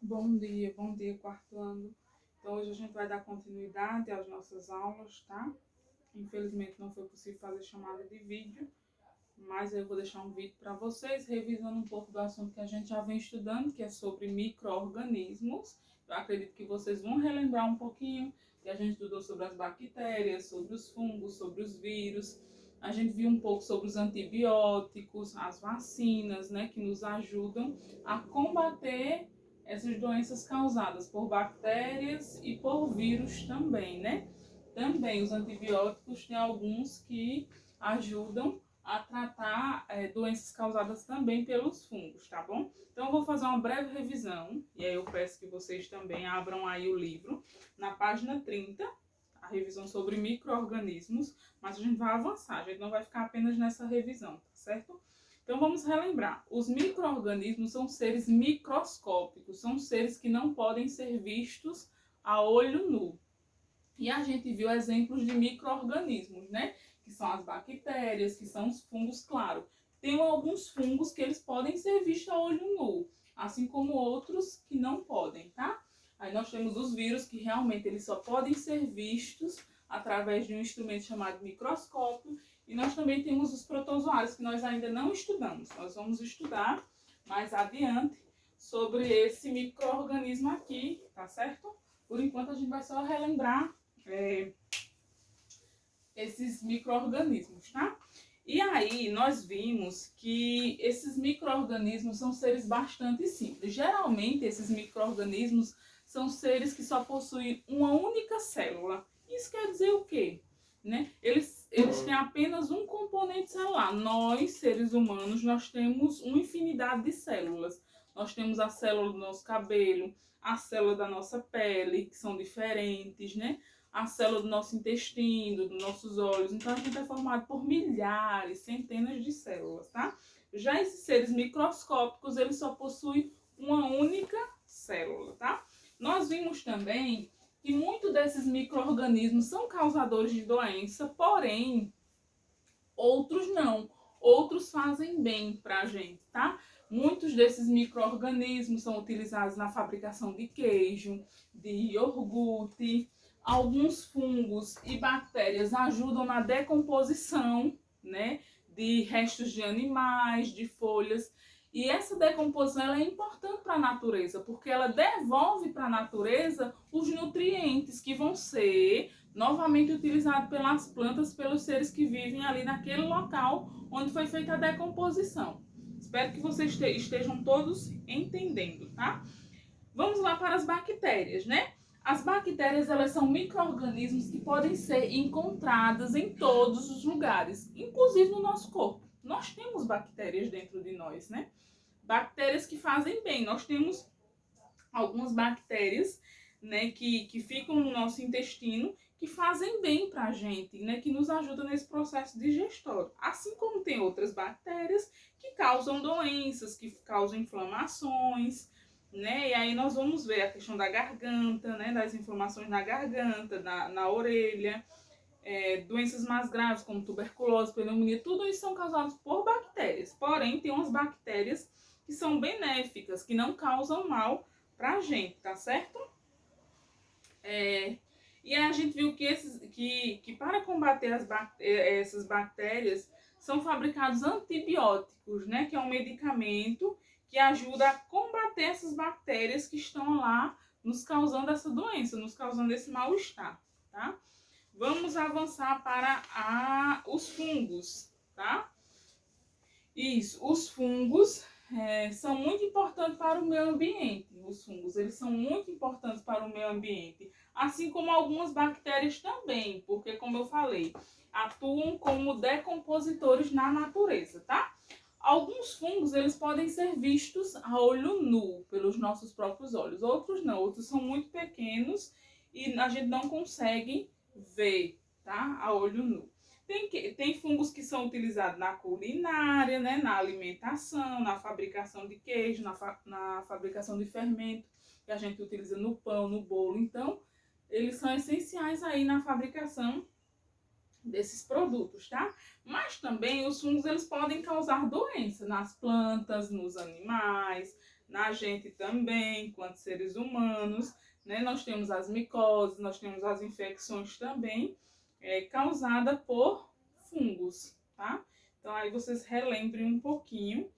Bom dia, quarto ano. Então, hoje a gente vai dar continuidade às nossas aulas, tá? Infelizmente não foi possível fazer chamada de vídeo, mas eu vou deixar um vídeo para vocês, revisando um pouco do assunto que a gente já vem estudando, que é sobre micro-organismos. Eu acredito que vocês vão relembrar um pouquinho, que a gente estudou sobre as bactérias, sobre os fungos, sobre os vírus. A gente viu um pouco sobre os antibióticos, as vacinas, né, que nos ajudam a combater essas doenças causadas por bactérias e por vírus também, né? Também os antibióticos tem alguns que ajudam a tratar doenças causadas também pelos fungos, tá bom? Então eu vou fazer uma breve revisão, e aí eu peço que vocês também abram aí o livro, na página 30, a revisão sobre micro-organismos, mas a gente vai avançar, a gente não vai ficar apenas nessa revisão, tá certo? Então vamos relembrar, os micro-organismos são seres microscópicos, são seres que não podem ser vistos a olho nu. E a gente viu exemplos de micro-organismos, né? Que são as bactérias, que são os fungos, claro. Tem alguns fungos que eles podem ser vistos a olho nu, assim como outros que não podem, tá? Aí nós temos os vírus que realmente eles só podem ser vistos através de um instrumento chamado microscópio. E nós também temos os protozoários que nós ainda não estudamos. Nós vamos estudar mais adiante sobre esse micro-organismo aqui, tá certo? Por enquanto a gente vai só relembrar esses micro-organismos, tá? E aí nós vimos que esses micro-organismos são seres bastante simples. Geralmente esses micro-organismos são seres que só possuem uma única célula. Isso quer dizer o quê? Né? Eles têm apenas um componente celular. Nós, seres humanos, nós temos uma infinidade de células. Nós temos a célula do nosso cabelo, a célula da nossa pele, que são diferentes, né? A célula do nosso intestino, dos nossos olhos. Então a gente é formado por milhares, centenas de células, tá? Já esses seres microscópicos, eles só possuem uma única célula, tá? Nós vimos também que muitos desses micro-organismos são causadores de doença, porém, outros não. Outros fazem bem pra gente, tá? Muitos desses micro-organismos são utilizados na fabricação de queijo, de iogurte. Alguns fungos e bactérias ajudam na decomposição, né, de restos de animais, de folhas. E essa decomposição ela é importante para a natureza, porque ela devolve para a natureza os nutrientes que vão ser novamente utilizados pelas plantas, pelos seres que vivem ali naquele local onde foi feita a decomposição. Espero que vocês estejam todos entendendo, tá? Vamos lá para as bactérias, né? As bactérias, elas são micro-organismos que podem ser encontradas em todos os lugares, inclusive no nosso corpo. Nós temos bactérias dentro de nós, né? Bactérias que fazem bem. Nós temos algumas bactérias, né, que ficam no nosso intestino, que fazem bem para a gente, né, que nos ajudam nesse processo digestório. Assim como tem outras bactérias que causam doenças, que causam inflamações, né, e aí nós vamos ver a questão da garganta, né, das inflamações na garganta, na orelha, doenças mais graves como tuberculose, pneumonia, tudo isso são causados por bactérias. Porém, tem umas bactérias que são benéficas, que não causam mal pra gente, tá certo? E a gente viu que para combater essas bactérias são fabricados antibióticos, né? Que é um medicamento que ajuda a combater essas bactérias que estão lá nos causando essa doença, nos causando esse mal-estar, tá? Vamos avançar para os fungos, tá? Isso, os fungos são muito importantes para o meio ambiente. Os fungos, eles são muito importantes para o meio ambiente, assim como algumas bactérias também, porque como eu falei, atuam como decompositores na natureza, tá? Alguns fungos, eles podem ser vistos a olho nu, pelos nossos próprios olhos. Outros não, outros são muito pequenos e a gente não consegue ver, tá? A olho nu. Tem fungos que são utilizados na culinária, né, na alimentação, na fabricação de queijo, na fabricação de fermento, que a gente utiliza no pão, no bolo. Então, eles são essenciais aí na fabricação desses produtos, tá? Mas também os fungos eles podem causar doença nas plantas, nos animais, na gente também, enquanto seres humanos, né? Nós temos as micoses, nós temos as infecções também, causadas por fungos, tá? Então aí vocês relembrem um pouquinho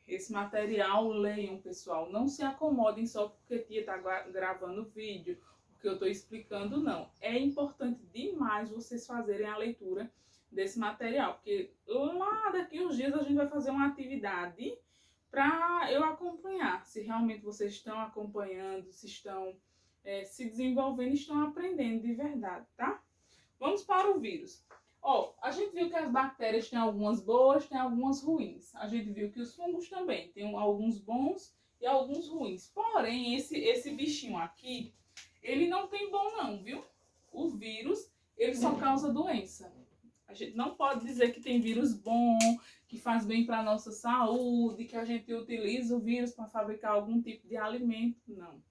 esse material, leiam, pessoal. Não se acomodem só porque tia está gravando vídeo, porque eu estou explicando, não. É importante demais vocês fazerem a leitura desse material, porque lá daqui uns dias a gente vai fazer uma atividade para eu acompanhar se realmente vocês estão acompanhando, se estão se desenvolvendo, estão aprendendo de verdade, tá? Vamos para o vírus. Ó, a gente viu que as bactérias têm algumas boas, tem algumas ruins. A gente viu que os fungos também têm alguns bons e alguns ruins. Porém, esse bichinho aqui, ele não tem bom não, viu? O vírus, ele só causa doença. A gente não pode dizer que tem vírus bom, que faz bem para a nossa saúde, que a gente utiliza o vírus para fabricar algum tipo de alimento. Não.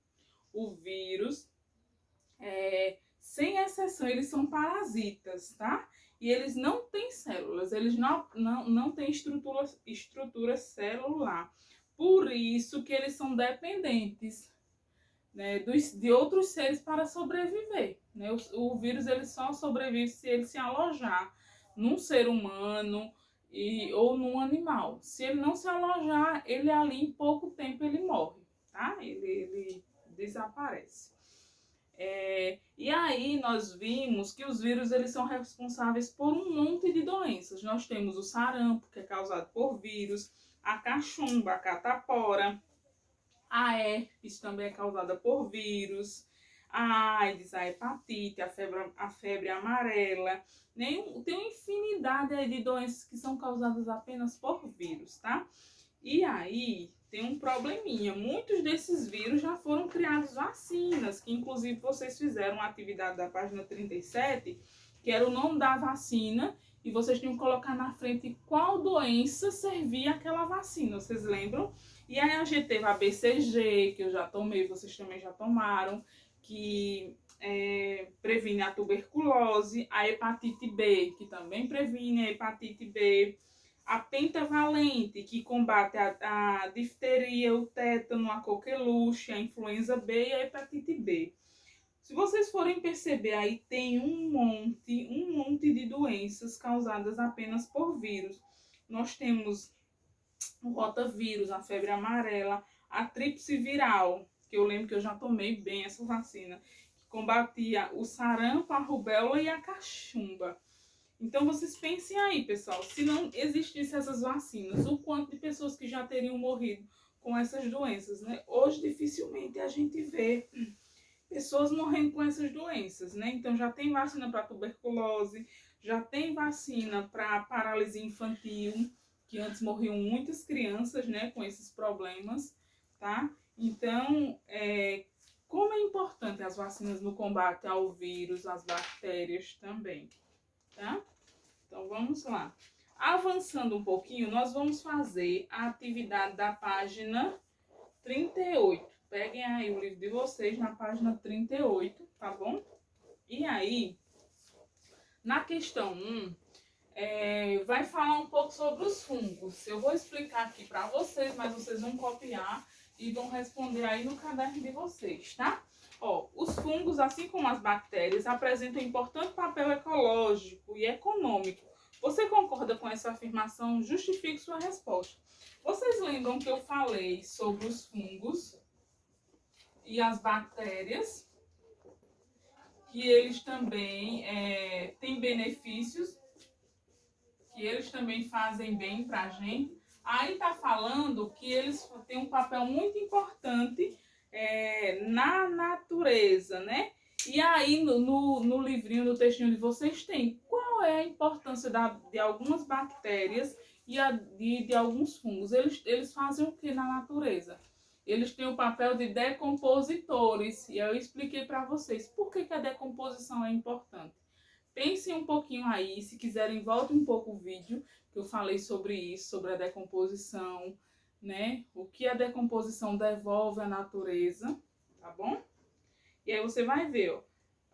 O vírus, sem exceção, eles são parasitas, tá? E eles não têm células, eles não têm estrutura celular. Por isso que eles são dependentes, né, de outros seres para sobreviver. Né? O vírus ele só sobrevive se ele se alojar num ser humano ou num animal. Se ele não se alojar, ele ali em pouco tempo ele morre, tá? Ele desaparece. E aí nós vimos que os vírus eles são responsáveis por um monte de doenças. Nós temos o sarampo, que é causado por vírus, a cachumba, a catapora, a herpes também é causada por vírus, a AIDS, a hepatite, a febre amarela. Tem uma infinidade de doenças que são causadas apenas por vírus, tá? E aí tem um probleminha. Muitos desses vírus já foram criados vacinas, que inclusive vocês fizeram uma atividade da página 37, que era o nome da vacina, e vocês tinham que colocar na frente qual doença servia aquela vacina. Vocês lembram? E aí a gente teve a BCG, que eu já tomei, vocês também já tomaram, que previne a tuberculose, a hepatite B, que também previne a hepatite B, a pentavalente, que combate a difteria, o tétano, a coqueluche, a influenza B e a hepatite B. Se vocês forem perceber aí, tem um monte de doenças causadas apenas por vírus. Nós temos o rotavírus, a febre amarela, a tríplice viral, que eu lembro que eu já tomei bem essa vacina, que combatia o sarampo, a rubéola e a cachumba. Então vocês pensem aí, pessoal, se não existissem essas vacinas, o quanto de pessoas que já teriam morrido com essas doenças, né? Hoje dificilmente a gente vê pessoas morrendo com essas doenças, né? Então já tem vacina para tuberculose, já tem vacina para paralisia infantil, que antes morriam muitas crianças, né, com esses problemas, tá? Então, como é importante as vacinas no combate ao vírus, às bactérias também, tá? Então vamos lá. Avançando um pouquinho, nós vamos fazer a atividade da página 38. Peguem aí o livro de vocês na página 38, tá bom? E aí, na questão 1, vai falar um pouco sobre os fungos. Eu vou explicar aqui para vocês, mas vocês vão copiar e vão responder aí no caderno de vocês, tá? Ó, os fungos, assim como as bactérias, apresentam um importante papel ecológico e econômico. Você concorda com essa afirmação? Justifique sua resposta. Vocês lembram que eu falei sobre os fungos e as bactérias, que eles também têm benefícios, que eles também fazem bem para a gente. Aí tá falando que eles têm um papel muito importante na natureza, né? E aí no livrinho, no textinho de vocês tem qual é a importância de algumas bactérias e de alguns fungos. Eles fazem o que na natureza? Eles têm o papel de decompositores. E eu expliquei para vocês por que a decomposição é importante. Pensem um pouquinho aí, se quiserem, volte um pouco o vídeo, que eu falei sobre isso, sobre a decomposição, né? O que a decomposição devolve à natureza, tá bom? E aí você vai ver, ó,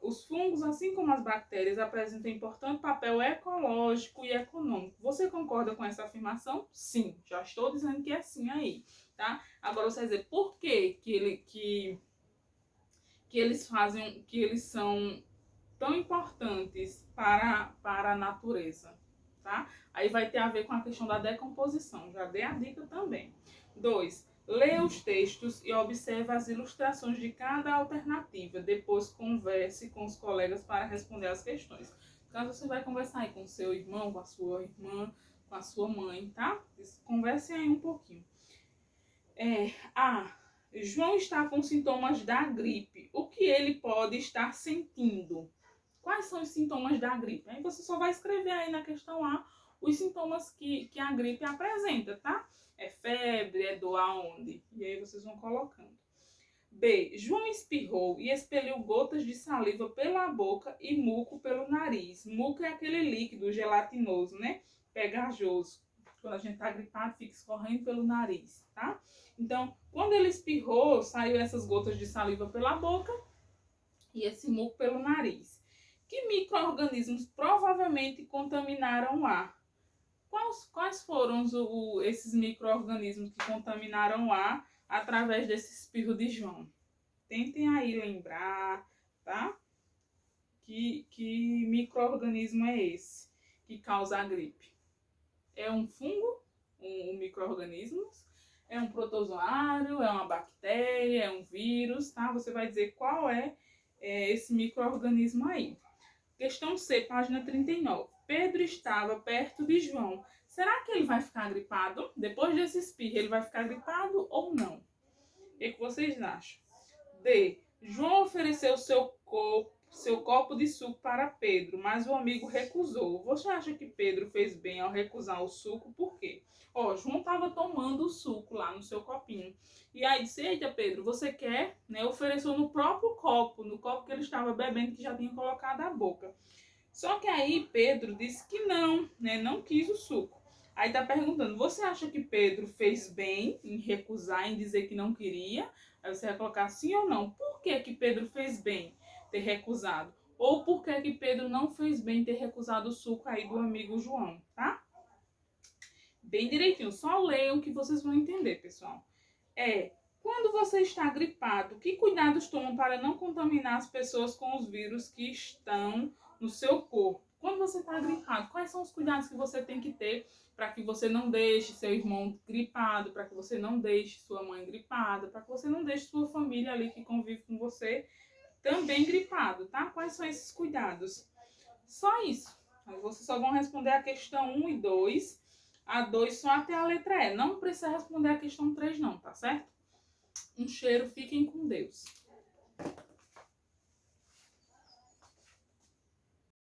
os fungos, assim como as bactérias, apresentam importante papel ecológico e econômico. Você concorda com essa afirmação? Sim, já estou dizendo que é sim aí. tá? Agora você vai dizer por que eles fazem, que eles são tão importantes para a natureza, tá? Aí vai ter a ver com a questão da decomposição, já dei a dica também. 2. Leia os textos e observe as ilustrações de cada alternativa. Depois converse com os colegas para responder as questões. Caso você vai conversar aí com seu irmão, com a sua irmã, com a sua mãe, tá? Conversem aí um pouquinho. João está com sintomas da gripe. O que ele pode estar sentindo? Quais são os sintomas da gripe? Aí você só vai escrever aí na questão A os sintomas que a gripe apresenta, tá? É febre, é dor aonde? E aí vocês vão colocando. B. João espirrou e expeliu gotas de saliva pela boca e muco pelo nariz. Muco é aquele líquido gelatinoso, né? Pegajoso. Quando a gente tá gripado, fica escorrendo pelo nariz, tá? Então, quando ele espirrou, saiu essas gotas de saliva pela boca e esse muco pelo nariz. Que micro-organismos provavelmente contaminaram o ar? Quais foram esses micro-organismos que contaminaram o ar através desse espirro de João? Tentem aí lembrar, tá? Que micro-organismo é esse que causa a gripe? É um fungo, um micro-organismo? É um protozoário, é uma bactéria, é um vírus, tá? Você vai dizer qual é esse micro-organismo aí. Questão C, página 39. Pedro estava perto de João. Será que ele vai ficar gripado? Depois desse espirro, ele vai ficar gripado ou não? O que vocês acham? D. João ofereceu seu copo de suco para Pedro, mas o amigo recusou. Você acha que Pedro fez bem ao recusar o suco? Por quê? João estava tomando o suco lá no seu copinho. E aí disse, eita Pedro, você quer? Né, ofereceu no próprio copo, no copo que ele estava bebendo, que já tinha colocado a boca. Só que aí Pedro disse que não, né, não quis o suco. Aí tá perguntando, você acha que Pedro fez bem em recusar, em dizer que não queria? Aí você vai colocar sim ou não. Por que que Pedro fez bem ter recusado? Ou por que que Pedro não fez bem ter recusado o suco aí do amigo João, tá? Bem direitinho, só leiam que vocês vão entender, pessoal. Quando você está gripado, que cuidados tomam para não contaminar as pessoas com os vírus que estão no seu corpo? Quando você está gripado, quais são os cuidados que você tem que ter para que você não deixe seu irmão gripado, para que você não deixe sua mãe gripada, para que você não deixe sua família ali que convive com você também gripado, tá? Quais são esses cuidados? Só isso. Aí vocês só vão responder a questão 1 e 2. A 2 só até a letra E. Não precisa responder a questão 3 não, tá certo? Um cheiro, fiquem com Deus.